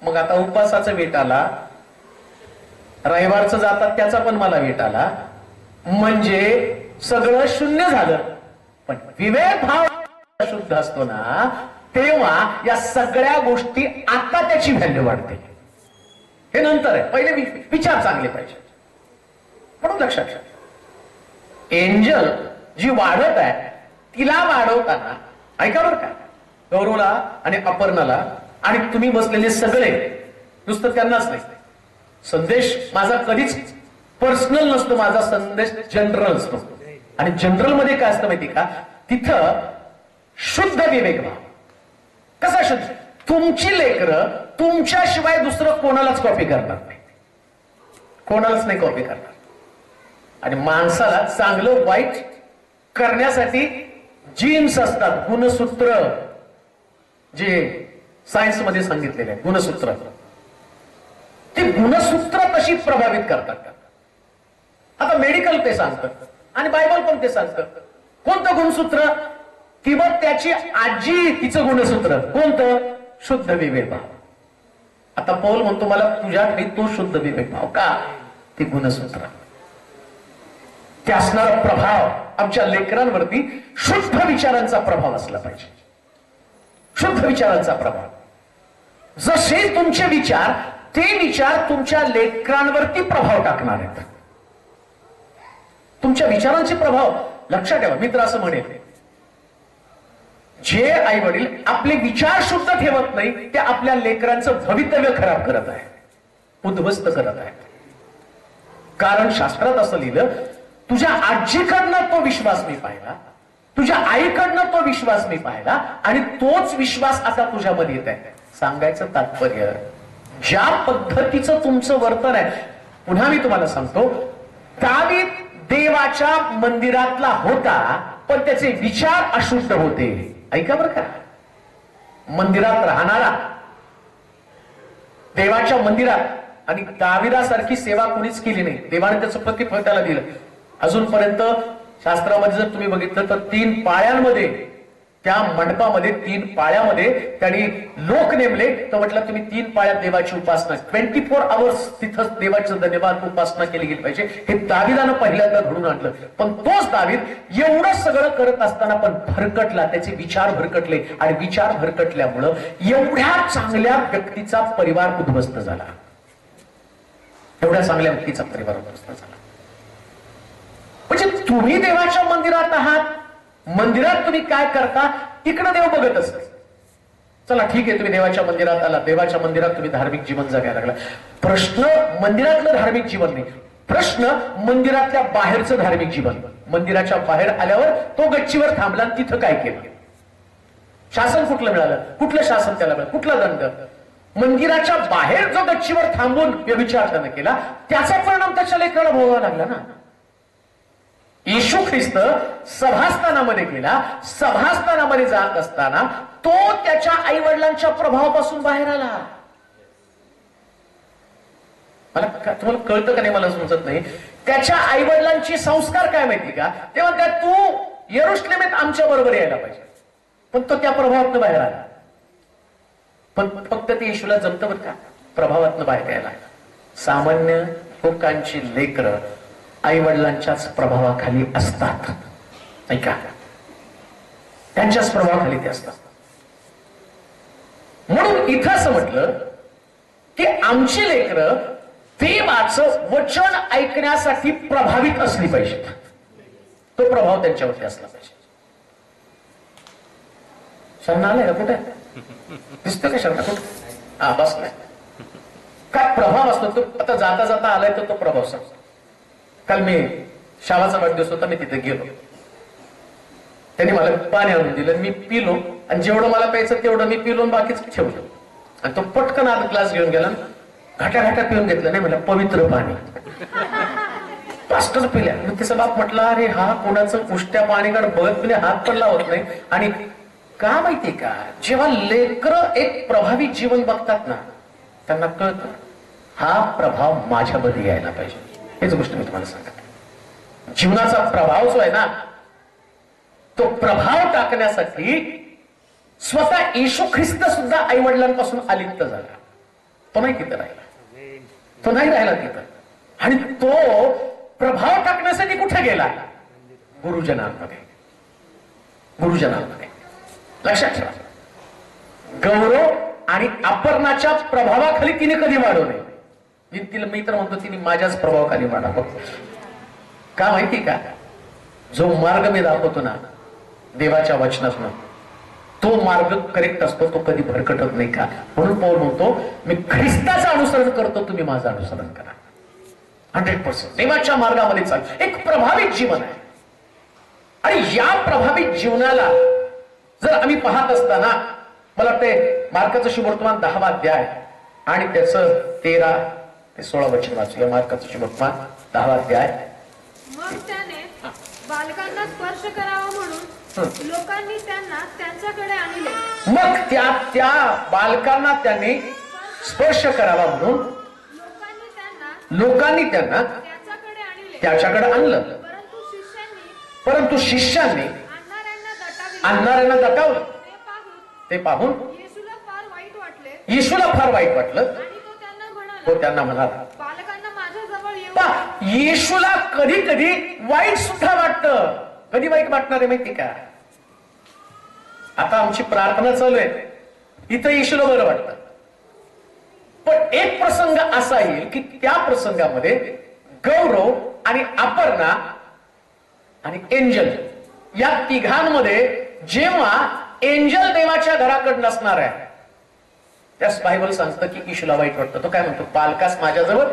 S2: मग आता उपवासाचा वेट आला, रविवारचं जातात त्याचा पण मला वेट आला, म्हणजे सगळं शून्य झालं. पण विवेक भाव शुद्ध असतो ना, तेव्हा या सगळ्या गोष्टी आता त्याची व्हॅल्यू वाढते. हे नंतर आहे, पहिले विचार चांगले पाहिजे. म्हणून लक्षात ठेवा, एंजल जी वाढत आहे तिला वाढवताना ऐका बरं का, गौरवला आणि अपर्णाला आणि तुम्ही बसलेले सगळे, नुसतं त्यांनाच नाही, संदेश माझा कधीच पर्सनल नसतो, माझा संदेश जनरल असतो. आणि जनरल मध्ये काय असतं माहिती का, तिथं शुद्ध विवेक भाव. कसा शुद्ध? तुमची लेकरं तुमच्याशिवाय दुसरं कोणालाच कॉपी करणार नाही, कोणालाच नाही कॉपी करणार. आणि माणसाला चांगलं वाईट करण्यासाठी जीन्स असतात, गुणसूत्र, जे सायन्स मध्ये सांगितलेले आहे गुणसूत्र. ती गुणसूत्र तशी प्रभावित करतात. आता मेडिकल ते सांगतं आणि बायबल पण ते सांगतं. कोणतं गुणसूत्र? किंवा त्याची आजी तिचं गुणसूत्र कोणतं? शुद्ध विवेक भाव. आता पौल म्हणतो मला तुझ्याकडे तो शुद्ध विवेक भाव का? ती गुणसूत्र. ते असणारा प्रभाव आमच्या लेकरांवरती शुद्ध विचारांचा प्रभाव असला पाहिजे. शुद्ध विचारांचा प्रभाव. जसे तुमचे विचार, ते विचार तुमच्या लेकरांवरती प्रभाव टाकणार आहेत. तुमच्या विचारांचे प्रभाव लक्षात ठेवा. मित्र असं म्हणेल, जे आई वडील आपले विचार शुद्ध ठेवत नाही ते आपल्या लेकरांचं भवितव्य खराब करत आहे, उद्ध्वस्त करत आहे. कारण शास्त्रात असं लिहिलं, तुझ्या आजीकडनं तो विश्वास मी पाहिला, तुझ्या आईकडनं तो विश्वास मी पाहिला आणि तोच विश्वास आता तुझ्यामध्ये येत आहे. सांगायचं तात्पर्य, ज्या पद्धतीचं तुमचं वर्तन आहे, पुन्हा मी तुम्हाला सांगतो, दावीद देवाच्या मंदिरातला होता पण त्याचे विचार अशुद्ध होते. ऐका बरं का, मंदिरात राहणारा, देवाच्या मंदिरात, आणि दाविदासारखी सेवा कोणीच केली नाही. देवाने त्याचं प्रतिफळ त्याला दिलं. अजूनपर्यंत शास्त्रामध्ये जर तुम्ही बघितलं तर 3 पाळ्यांमध्ये, त्या मंडपामध्ये 3 पाळ्यामध्ये त्यांनी लोक नेमले. तर म्हटलं तुम्ही 3 पाळ्यात देवाची उपासना, 24 आवर्स तिथं देवाचं धन्यवाद उपासना केली गेली पाहिजे. हे दाविदानं पहिल्यांदा घडून आणलं. पण तोच दावीद एवढं सगळं करत असताना पण भरकटला, त्याचे विचार भरकटले आणि विचार भरकटल्यामुळं एवढ्या चांगल्या व्यक्तीचा परिवार उद्ध्वस्त झाला. एवढ्या चांगल्या व्यक्तीचा परिवार उद्ध्वस्त झाला. म्हणजे तुम्ही देवाच्या मंदिरात आहात, मंदिरात तुम्ही काय करता इकडे देव बघत असते. चला ठीक आहे, तुम्ही देवाच्या मंदिरात आला, देवाच्या मंदिरात तुम्ही धार्मिक जीवन जगायला लागला. प्रश्न मंदिरातलं धार्मिक जीवन नाही, प्रश्न मंदिरातल्या बाहेरचं धार्मिक जीवन. मंदिराच्या बाहेर आल्यावर तो गच्चीवर थांबला, तिथं काय केलं? शासन कुठलं मिळालं? कुठलं शासन त्याला मिळालं? कुठला दंड? मंदिराच्या बाहेर जो गच्चीवर थांबून व्यभिचार त्यानं केला त्याचा परिणाम त्याच्या लेकराला भोगावा लागला ना. येशू ख्रिस्त सभास्थानामध्ये गेला, सभास्थानामध्ये जात असताना तो त्याच्या आई वडिलांच्या प्रभावापासून बाहेर आला. मला तुम्हाला कळतं का नाही मला समजत नाही. त्याच्या आई वडिलांचे संस्कार काय माहिती का? ते म्हणतात तू यरुशलेमेत आमच्या बरोबर यायला पाहिजे. पण तो त्या प्रभावातनं बाहेर आला. पण फक्त ते येशूला जमतं बरं का, प्रभावातनं बाहेर यायला. सामान्य लोकांची लेकरं आई वडिलांच्याच प्रभावाखाली असतात. ऐका, त्यांच्याच प्रभावाखाली ते असतात. म्हणून इथं असं म्हटलं की आमची लेकरं देवाचं वचन ऐकण्यासाठी प्रभावित असली पाहिजेत. तो प्रभाव त्यांच्यावरती असला पाहिजे. शरणा आलाय का? कुठे दिसतोय का शरणा? कुठे? हा बसलाय. काय प्रभाव असतो तो? आता जाता जाता आलाय तर तो प्रभाव सांगतो. काल मी शाळाचा वाढदिवस होता, मी तिथे गेलो. त्यांनी मला पाणी आणून दिलं, मी पिलो आणि जेवढं मला प्यायचं तेवढं मी पिलो, बाकीच ठेवलं. आणि तो पटकन आत ग्लास घेऊन गेला, घाट्या घाट्या पिऊन घेतलं. नाही म्हटलं पवित्र पाणी, पास्टर पिल्या. त्याचा बाप म्हटला अरे हा कोणाचं उष्ट्या पाणीकडे बघत पिले, हात पण लावत नाही. आणि का माहितीये का, जेव्हा लेकरं एक प्रभावी जीवन बघतात ना, त्यांना कळतं हा प्रभाव माझ्यामध्ये यायला पाहिजे. हेच गोष्ट मी तुम्हाला सांगते. जीवनाचा प्रभाव जो आहे ना, तो प्रभाव टाकण्यासाठी स्वतः येशू ख्रिस्त सुद्धा आई वडिलांपासून अलिप्त झाला. तो नाही तिथं राहिला, तो नाही राहिला तिथं. आणि तो प्रभाव टाकण्यासाठी कुठे गेला? गुरुजनांमध्ये. गुरुजनांमध्ये. लक्षात ठेवा, गौरव आणि अपर्णाच्या प्रभावाखाली तिने कधी वाढू नये. तिला मी तर म्हणतो तिने माझ्याच प्रभावाखाली वाढावं. का माहिती का? जो मार्ग मी दाखवतो ना देवाच्या वचनातून, तो मार्ग करेक्ट असतो, तो कधी भरकटत नाही का? म्हणून पौल म्हणतो मी ख्रिस्ताचं अनुसरण करतो, तुम्ही माझं अनुसरण करा. 100% देवाच्या मार्गामध्ये चाल. एक प्रभावित जीवन आहे. आणि या प्रभावित जीवनाला जर आम्ही पाहत असताना मला वाटते मार्काचं शुभवर्तमान 10वा अध्याय आणि त्याचं 13 ते 16 वचन वाचूया. मार्काचं शुभवर्तमान 10वा अध्याय.
S4: मग त्याने बालकांना स्पर्श करावा म्हणून लोकांनी त्यांना त्यांच्याकडे आणले.
S2: मग त्या बालकांना त्यांनी स्पर्श करावा म्हणून लोकांनी त्यांना त्याच्याकडे आणलं. परंतु शिष्यांनी आणणाऱ्यांना दटावलं. ते पाहून येशूला फार वाईट वाटलं. तो त्यांना म्हणाला. येशूला कधी कधी वाईट सुद्धा वाटतं. कधी वाईट वाटणार आहे माहिती का? आता आमची प्रार्थना चालू आहे, इथं येशूला बरं वाटतं. पण एक प्रसंग असा येईल की त्या प्रसंगामध्ये गौरव आणि अपर्णा आणि एंजल या तिघांमध्ये जेव्हा एंजल देवाच्या घराकडे नसणार आहे, त्यास बायबल सांगतं की येशूला वाईट वाटतं. तो काय म्हणतो? पालकास माझ्याजवळ.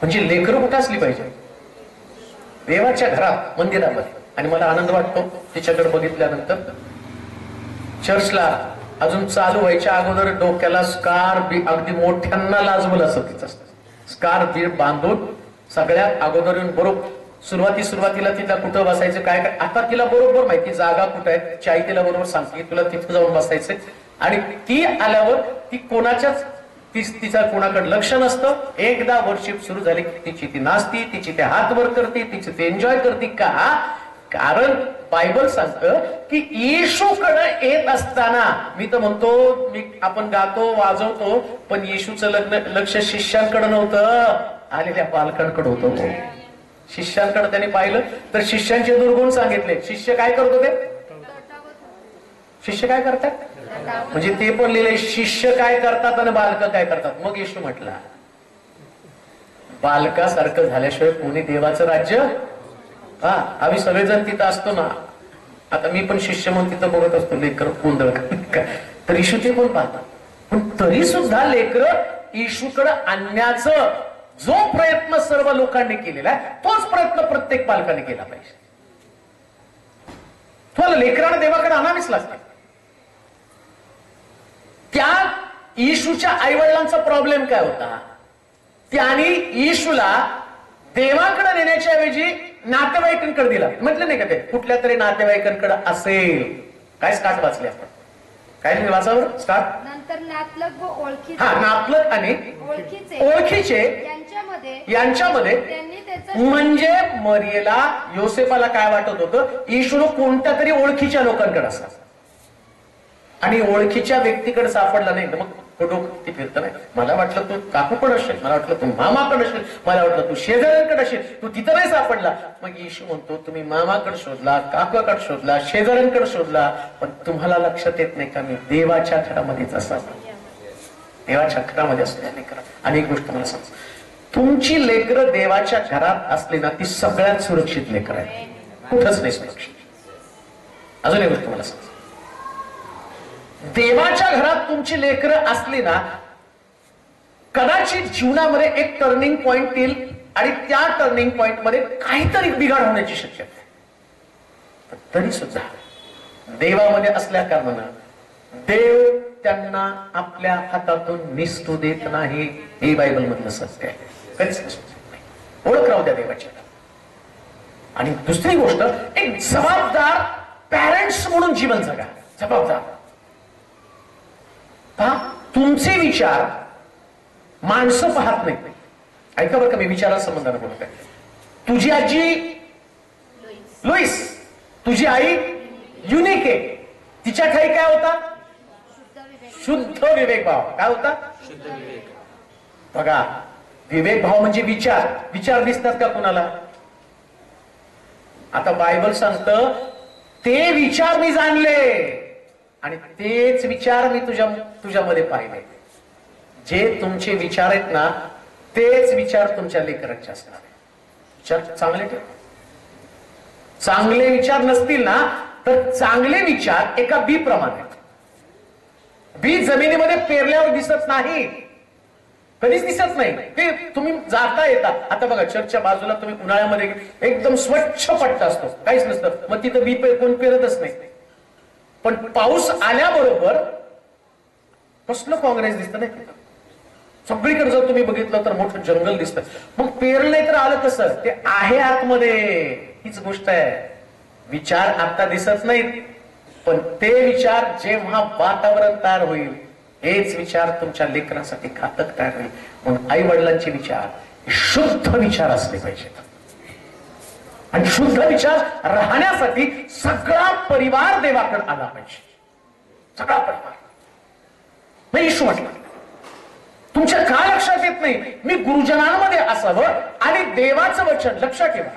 S2: म्हणजे लेकरं कुठं असली पाहिजे? देवाच्या घरात, मंदिरामध्ये. आणि मला आनंद वाटतो तिच्याकडे बघितल्यानंतर. चर्चला अजून चालू व्हायच्या अगोदर डोक्याला स्कार बी अगदी मोठ्यांना लाजवलं असं तिचं स्कार बी बांधून सगळ्यात अगोदर बरोबर सुरुवातीला तिला कुठं बसायचं काय काय. आता तिला बरोबर माहिती जागा कुठं आहे. चाई तिला बरोबर सांगते तुला तिथं जाऊन बसायचंय. आणि ती आल्यावर ती कोणाच्याच तिचा कोणाकडे लक्ष नसतं. एकदा वर्शिप सुरू झाली की तिची ती नाचती, तिची ते हात वर करते, तिची ते एन्जॉय करते. का? कारण बायबल सांगतं की येशूकडे येत असताना मी तर म्हणतो आपण गातो वाजवतो, पण येशूचं लक्ष शिष्यांकडे नव्हतं, आलेल्या पालकांकडे होतं. शिष्यांकडे त्याने पाहिलं तर शिष्यांचे दुर्गुण सांगितले. शिष्य काय करत होते? शिष्य काय करतात? म्हणजे ते पण लिहिले शिष्य काय करतात आणि बालक काय करतात. मग येशू म्हटला बालकासारखं झाल्याशिवाय कोणी देवाचं राज्य. आम्ही सगळेजण तिथं असतो ना. आता मी पण शिष्य म्हणून तिथं बघत असतो लेकर गोंधळ तर येशू ते पण पाहतात. पण तरी सुद्धा लेकर येशूकडे आणण्याचं जो प्रयत्न सर्व लोकांनी केलेला आहे तोच प्रयत्न प्रत्येक पालकाने केला पाहिजे. तुम्हाला लेकरांना देवाकडे आणावीच लागते. त्या येशूच्या आईवडिलांचा प्रॉब्लेम काय होता? त्यांनी येशूला देवाकडे नेण्याच्या ऐवजी नातेवाईकांकडे दिला. म्हटलं नाही का ते कुठल्या तरी नातेवाईकांकडे असेल. काय स्टार्ट वाचले आपण? काय वाचावर स्टार्ट?
S3: नंतर नातलग व ओळखीचे.
S2: नातलग आणि ओळखीचे यांच्यामध्ये म्हणजे मरियेला योसेफाला काय वाटत होतं? येशू कोणत्या तरी ओळखीच्या लोकांकडे असतात आणि ओळखीच्या व्यक्तीकडे सापडला नाही तर मग डोकं ती फिरत नाही. मला वाटलं तू काकूकडे असेल, मला वाटलं तू मामाकडे असेल, मला वाटलं तू शेजाऱ्यांकडे असेल, तू तिथं नाही सापडला. मग येशू म्हणतो तुम्ही मामाकडे शोधला, काकाकडे शोधला, शेजाऱ्यांकडे शोधला, पण तुम्हाला लक्षात येत नाही का मी देवाच्या घरामध्येच असावा. देवाच्या घरामध्ये असल्या लेकरं. आणि एक गोष्ट मला सांग, तुमची लेकरं देवाच्या घरात असली ना ती सगळ्यात सुरक्षित लेकर आहे. कुठंच नाही सुरक्षित. अजून एक गोष्ट मला सांग, देवाच्या घरात तुमची लेकरं असली ना कदाचित जीवनामध्ये एक टर्निंग पॉइंट येईल आणि त्या टर्निंग पॉइंट मध्ये काहीतरी बिघाड होण्याची शक्यता आहे. तरी सुद्धा देवामध्ये असल्या कारणानं देव त्यांना आपल्या हातातून निसटू देत नाही. हे बायबल मधलं सत्य आहे. कधीच नाही. ओळख राहू द्या देवाच्या. आणि दुसरी गोष्ट, एक जबाबदार पॅरेंट्स म्हणून जीवन जगा. जबाबदार. तुमचे विचार माणसं पाहत नाही. ऐका बरं का, मी विचारा संबंधाने बोलत आहे. तुझी आजी लुईस, तुझी आई युनिक आहे. तिच्या ठाई काय होता? शुद्ध विवेक भाव. काय होता? शुद्ध विवेक. बघा, विवेक भाव म्हणजे विचार. विचार दिसतात का कुणाला? आता बायबल सांगतं ते विचार मी जाणले. आणि तेच विचार मी तुझ्यामध्ये पाहिले. जे तुमचे विचार आहेत ना तेच विचार तुमच्या लेकरांचे असणार आहे. विचार चांगले ठेव. चांगले विचार नसतील ना तर चांगले विचार एका बी प्रमाणे. बी जमिनीमध्ये पेरल्यावर दिसत नाही, कधीच दिसत नाही. ते तुम्ही जाता येता. आता बघा चर्चच्या बाजूला तुम्ही उन्हाळ्यामध्ये एकदम स्वच्छ पट्टा असतो, काहीच नसतं, मग तिथं बी कोण पेरतच नाही. पण पाऊस आल्याबरोबर कसलं काँग्रेस दिसतं नाही. सगळीकडे जर तुम्ही बघितलं तर मोठं जंगल दिसतं. मग पेरलं नाही तर आलं कसं? ते आहे आतमध्ये. हीच गोष्ट आहे. विचार आता दिसत नाहीत, पण ते विचार जेव्हा वातावरण तयार होईल हेच विचार तुमच्या लेकरांसाठी घातक तयार होईल. म्हणून आई वडिलांचे विचार शुद्ध विचार असले पाहिजेत. आणि शुद्ध विचार राहण्यासाठी सगळा परिवार देवाकडे आला पाहिजे. सगळा परिवार. नाही येशू म्हटलं तुमच्या का लक्षात येत नाही? मी गुरुजनांमध्ये असावं आणि देवाचं वचन. लक्षात ठेवा,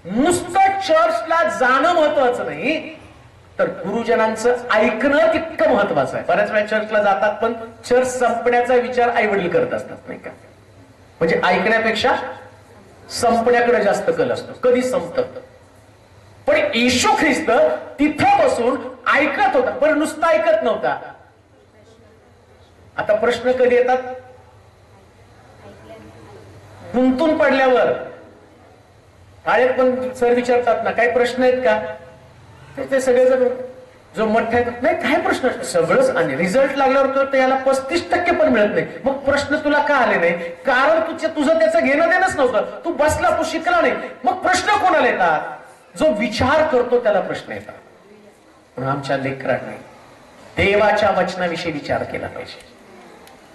S2: नुसतं चर्चला जाणं महत्वाचं नाही, तर गुरुजनांचं ऐकणं तितकं महत्वाचं आहे. बऱ्याच वेळा चर्चला जातात पण चर्च संपण्याचा विचार आई वडील करत असतात, नाही का? म्हणजे ऐकण्यापेक्षा संपण्याकडे जास्त कल असतो. कधी संपत. पण येशू ख्रिस्त तिथं बसून ऐकत होता, पण नुसतं ऐकत नव्हता. आता प्रश्न कधी येतात? गुंतून पडल्यावर. शाळेत पण सर विचारतात ना, काही प्रश्न आहेत का? ते सगळेजण जो मोठा आहे नाही काय प्रश्न सगळंच. आणि रिझल्ट लागल्यावर तर याला 35% पण मिळत नाही. मग प्रश्न तुला का आले नाही? कारण तुझं त्याचं घेणं देणंच नव्हतं. तू बसला, तू शिकला नाही. मग प्रश्न कोणाला येतात? जो विचार करतो त्याला प्रश्न येतात. म्हणून आमच्या लेकरांनी देवाच्या वचनाविषयी विचार केला पाहिजे.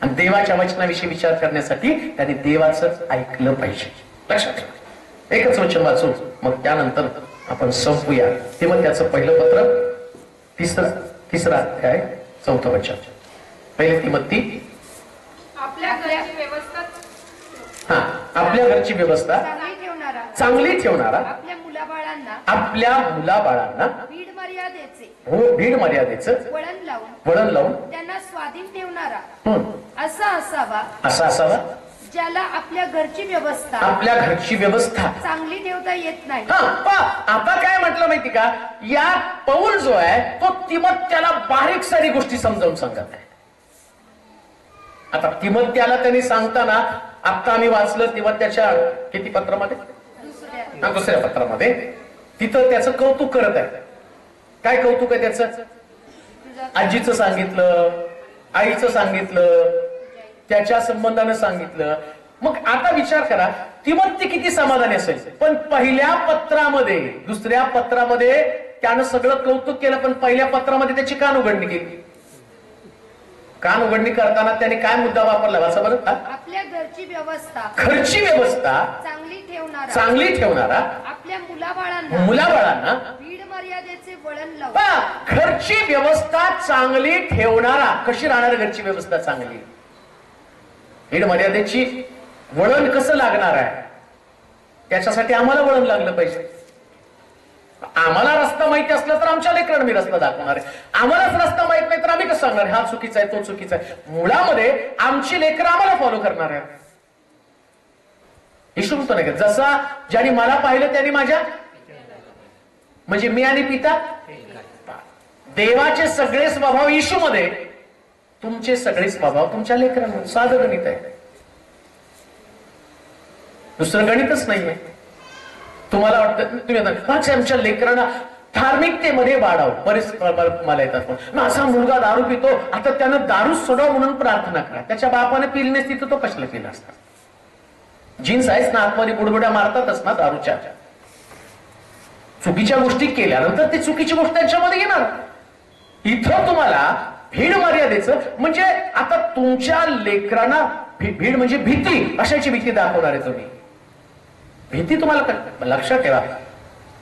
S2: आणि देवाच्या वचनाविषयी विचार करण्यासाठी त्यांनी देवाचं ऐकलं पाहिजे. लक्षात ठेवा. एकच वचन वाचू, मग त्यानंतर आपण संपूया. ते मग त्याचं पहिलं पत्र तिसरा अध्याय 4थं वचन. पहिले तिमोथी
S4: आपल्या घराची व्यवस्था
S2: आपल्या घरची व्यवस्था चांगली ठेवणारा आपल्या मुलाबाळांना
S3: भीड मर्यादेचे
S2: भीड मर्यादेचं
S3: वळण लावून त्यांना स्वाधीन ठेवणारा असा असावा ज्याला आपल्या घरची व्यवस्था चांगली ठेवता येत नाही.
S2: आता काय म्हटलं माहिती का? या पौल जो आहे तो तिमोथेला बारीक सारी गोष्टी समजावून सांगत आहे. आता तिमोथेला त्यांनी सांगताना आता आम्ही वाचलं तिमोथेच्या किती पत्रामध्ये? दुसऱ्या पत्रामध्ये. तिथं त्याचं कौतुक करत आहे. काय कौतुक आहे त्याचं? आजीचं सांगितलं, आईचं सांगितलं, त्याच्या संबंधानं सांगितलं. मग आता विचार करा तिमोथी किती समाधानी असेल. पण पहिल्या पत्रामध्ये दुसऱ्या पत्रामध्ये त्यानं सगळं कौतुक केलं, पण पहिल्या पत्रामध्ये त्याची कान उघडणी केली. कान उघडणी करताना त्याने काय मुद्दा वापरला वाचा बरं?
S3: आपल्या घरची व्यवस्था
S2: चांगली ठेवणारा
S3: आपल्या
S2: मुलाबाळांना
S3: भीड मर्यादेचे वळण लावून.
S2: घरची व्यवस्था चांगली ठेवणारा. कशी राहणार घरची व्यवस्था चांगली? भीड मर्यादेची वळण कसं लागणार आहे? त्याच्यासाठी आम्हाला वळण लागलं पाहिजे. आम्हाला रस्ता माहिती असला तर आमच्या लेकरांना मी रस्ता दाखवणार आहे. आम्हालाच रस्ता माहित नाही तर आम्ही कसं सांगणार हा चुकीचा आहे तो चुकीचा आहे? मुळामध्ये आमची लेकरं आम्हाला फॉलो करणार आहे. येशू म्हणतो नाही का, जसा ज्याने मला पाहिलं त्याने माझ्या, म्हणजे मी आणि पिता. देवाचे सगळे स्वभाव येशूमध्ये, तुमचे सगळे स्वभाव तुमच्या लेकरांमध्ये. साधं गणित आहे, दुसरं गणितच नाहीये. तुम्हाला वाटतं तुम्ही आमच्या लेकरांना धार्मिकतेमध्ये वाढाव. बरेच मला येतात माझा मुलगा दारू पितो, आता त्यानं दारू सोडाव म्हणून प्रार्थना करा. त्याच्या बापाने पिली नसती तर तो कशाला पिला असता? जीन्स आहेच ना, आतमध्ये बुडबुड्या मारतातच ना दारूच्या. चुकीच्या गोष्टी केल्यानंतर ती चुकीची गोष्ट त्यांच्यामध्ये येणार. इथं तुम्हाला भीड मर्यादेचं म्हणजे आता तुमच्या लेकरांना भीड म्हणजे भीती, अशाची भीती दाखवणार आहे तुम्ही. भीती तुम्हाला लक्षात ठेवा.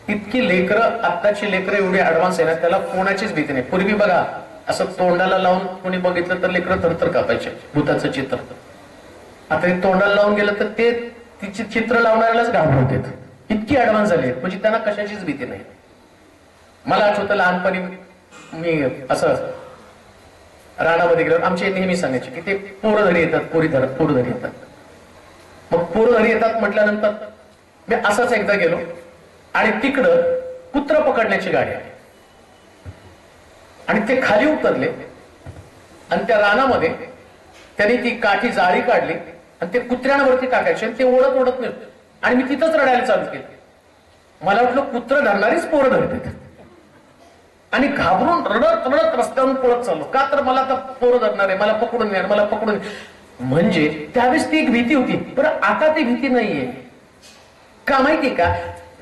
S2: इतकी लेकरं, आत्ताची लेकरं एवढी ऍडव्हान्स आहे ना, त्याला कोणाचीच भीती नाही. पूर्वी बघा असं तोंडाला लावून कोणी बघितलं तर लेकरं थरथर कापायचे भूताचं चित्र. आता हे तोंडाला लावून गेलं तर ते तिची चित्र लावणाऱ्यालाच घाबरतात. इतकी ऍडव्हान्स झाली म्हणजे त्यांना कशाचीच भीती नाही. मला आठवतं लहानपणी मी असं रानामध्ये गेलो, आमचे नेहमी सांगायचे की ते पोरं घरी येतात, पोरं घरी येतात. मग पोरं घरी येतात म्हटल्यानंतर मी असंच एकदा गेलो आणि तिकडं कुत्र पकडण्याची गाडी आहे आणि ते खाली उतरले आणि त्या रानामध्ये त्यांनी ती काठी जाळी काढली आणि ते कुत्र्यांवरती टाकायचे आणि ते ओढत ओढत नेत आणि मी तिथंच रडायला चालू केलं. मला वाटलं कुत्र धरणारीच पोरं धरतात आणि घाबरून रडत रडत रस्त्यावरून पळत चाललो. का तर मला आता पोरं धरणार आहे, मला पकडून येणार, मला पकडून. म्हणजे त्यावेळेस ती एक भीती होती, पण आता ती भीती नाहीये. का माहितीये का,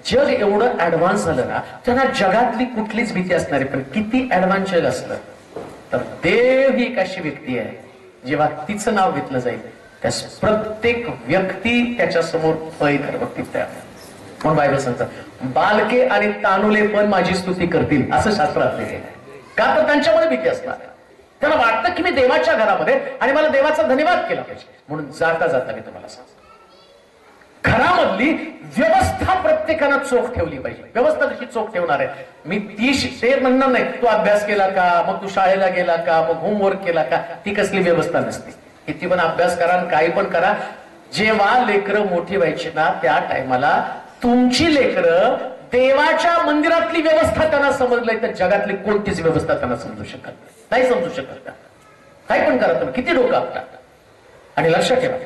S2: जग एवढं ऍडव्हान्स झालं ना, त्यांना जगातली कुठलीच भीती असणार आहे. पण किती ऍडव्हान्स जग असलं तर देव ही एक अशी व्यक्ती आहे, जेव्हा तिचं नाव घेतलं जाईल त्यास प्रत्येक व्यक्ती त्याच्या समोर पैकर बघतील. त्या म्हणून बायबल सांगतं बालके आणि तानुले पण माझी स्तुती करतील, असं शास्त्रात लिहिलेलं आहे. का तर त्यांच्यामध्ये भीती असणार. त्यांना वाटतं की मी देवाच्या घरामध्ये आणि मला देवाचा धन्यवाद केला पाहिजे. म्हणून जाता जाता मी तुम्हाला सांगतो, घरामधली व्यवस्था प्रत्येकानं चोख ठेवली पाहिजे. व्यवस्था कशी चोख ठेवणार आहे, मी ते म्हणणार नाही तू अभ्यास केला का, मग तू शाळेला गेला का, मग होमवर्क केला का, ती कसली व्यवस्था नसते. किती पण अभ्यास करा, काही पण करा, जेव्हा लेकरं मोठी व्हायची ना त्या टायमाला तुमची लेकरं देवाच्या मंदिरातली व्यवस्था त्यांना समजलंय तर जगातली कोणतीच व्यवस्था त्यांना समजू शकत नाही. समजू शकत का, काही पण करा तुम्ही, किती डोकं आपटा. आणि लक्षात ठेवा,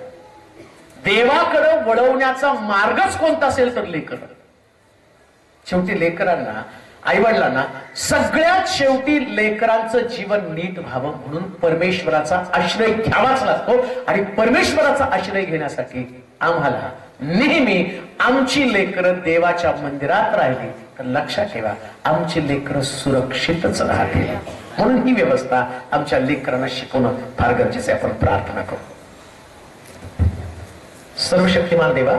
S2: देवाकडे वळवण्याचा मार्गच कोणता असेल तर लेकर. शेवटी लेकरांना, आईवडिलांना सगळ्यात शेवटी लेकरांचं जीवन नीट व्हावं म्हणून परमेश्वराचा आश्रय घ्यावाच लागतो. आणि परमेश्वराचा आश्रय घेण्यासाठी आम्हाला नेहमी आमची लेकरं देवाच्या मंदिरात राहिली तर लक्षात ठेवा आमची लेकरं सुरक्षितच राहतील. म्हणून ही व्यवस्था आमच्या लेकरांना शिकवणं फार गरजेचं आहे. आपण प्रार्थना करू. सर्वशक्तिमान देवा,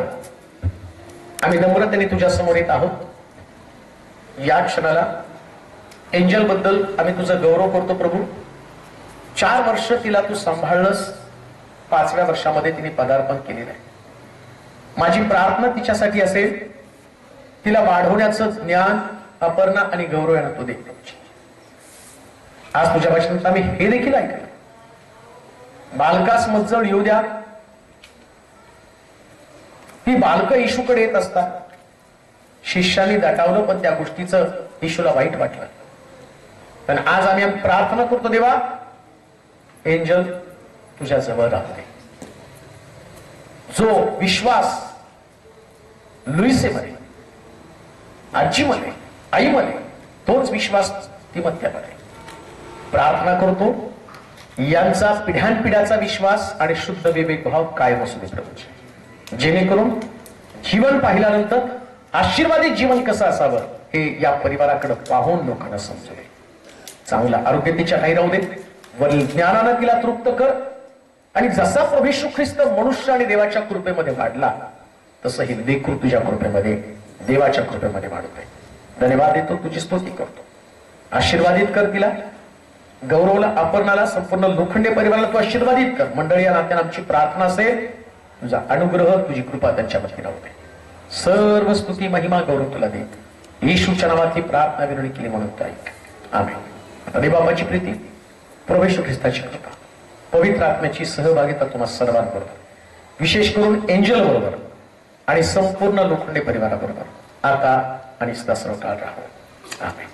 S2: आम्ही नम्रतेने तुझ्या समोर येत आहोत. या क्षणाला एंजल बद्दल आम्ही तुझा गौरव करतो प्रभू. 4 वर्ष तिला तू सांभाळलंस, 5व्या वर्षामध्ये तिने पदार्पण केलेलं आहे. माझी प्रार्थना तिच्यासाठी असेल, तिला वाढवण्याचं ज्ञान, अपर्णा आणि गौरव यांना तू देतो. आज तुझ्या भाषणात आम्ही हे देखील ऐकलं, बालकास मज्जळ येऊ द्या. ती बालकं येशूकडे येत असतात. शिष्याने दटावलं पण त्या गोष्टीचं येशूला वाईट वाटलं. पण आज आम्ही प्रार्थना करतो देवा, एंजल तुझ्या जवळ राहते. जो विश्वास लुईसेमध्ये, आजीमध्ये, आईमध्ये, तोच विश्वास ती मध्यामध्ये. प्रार्थना करतो यांचा पिढ्यानपिढ्याचा विश्वास आणि शुद्ध विवेक भाव कायम असू दे प्रभूचे, जेणेकरून जीवन पाहिल्यानंतर आशीर्वादित जीवन कसं असावं हे या परिवाराकडे पाहून लोकांना समजू दे. चांगला आरोग्य तिच्या ठाई राहू दे. वरील ज्ञानानं तिला तृप्त कर. आणि जसा प्रभू येशू ख्रिस्त मनुष्य आणि देवाच्या कृपेमध्ये वाढला तसं ही लेकरू तुझ्या कृपेमध्ये, देवाच्या कृपेमध्ये वाढतोय. धन्यवाद देतो, तुझी स्तुती करतो. आशीर्वादित कर तिला, गौरवला, अपर्णाला, संपूर्ण लोखंडे परिवाराला तू आशीर्वादित कर. मंडळी या नात्याने आमची प्रार्थना असेल, तुझा अनुग्रह, तुझी कृपा त्यांच्यावरती राहू दे. सर्व स्तुती, महिमा, गौरव तुला दे. येशूच्या नावात ही प्रार्थना विनंती केली म्हणून तो ऐक. आमेन. आता देवबापाची प्रीती, प्रभू येशू ख्रिस्ताची कृपा, पवित्र आत्म्याची सहभागिता तुम्हा सर्वांबरोबर, विशेष करून एंजल बरोबर आणि संपूर्ण लोखंडे परिवाराबरोबर आता आणि सदा सर्व काळ राहो. आमेन.